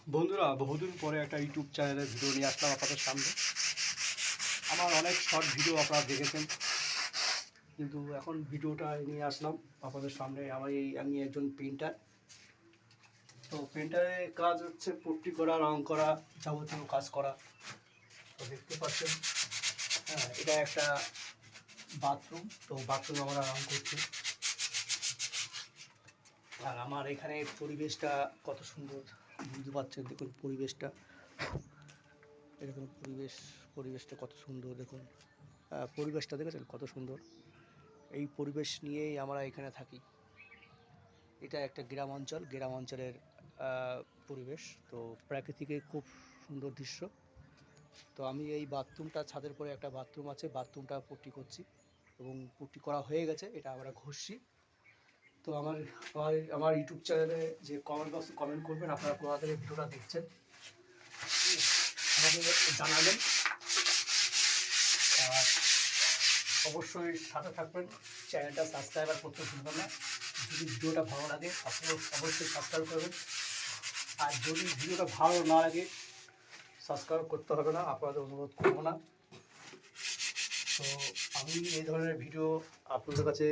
বন্ধুরা, বহুদিন পরে একটা ইউটিউব চ্যানেলের ভিডিও নিয়ে আসলাম আপনাদের সামনে। আমার অনেক শর্ট ভিডিও আপনারা দেখেছেন, কিন্তু এখন ভিডিওটা নিয়ে আসলাম আপনাদের সামনে। আমি একজন পেইন্টার। তো পেইন্টারের কাজ হচ্ছে পুট্টি করা, রং করা, যাবতীয় কাজ করা। তো দেখতে পাচ্ছেন, হ্যাঁ, এটা একটা বাথরুম। তো বাথরুম আমরা রং করছি। আর আমার এখানে পরিবেশটা কত সুন্দর বুঝতে পারছেন। দেখুন পরিবেশটা, এরকম পরিবেশটা কত সুন্দর দেখুন। পরিবেশটা দেখেছেন কত সুন্দর। এই পরিবেশ নিয়েই আমরা এখানে থাকি। এটা একটা গ্রামাঞ্চলের পরিবেশ। তো প্রাকৃতিকের খুব সুন্দর দৃশ্য। তো আমি এই বাথরুমটা, ছাদের পরে একটা বাথরুম আছে, বাথরুমটা পুট্টি করছি এবং পুট্টি করা হয়ে গেছে। এটা আমরা ঘষছি। তো আমার আমার আমার ইউটিউব চ্যানেলে যে কমেন্ট বক্সে কমেন্ট করবেন আপনারা কোথা থেকে ভিডিওটা দেখছেন, আমাকে জানাবেন। আর অবশ্যই সাথে থাকবেন, চ্যানেলটা সাবস্ক্রাইবার করতে ভুলবেন না। যদি ভিডিওটা ভালো লাগে আপনারা অবশ্যই সাবস্ক্রাইব করবেন। আর যদি ভিডিওটা ভালো না লাগে সাবস্ক্রাইব করতে হবে না, আপনাদের অনুরোধ করবো না। তো আমি এই ধরনের ভিডিও আপনাদের কাছে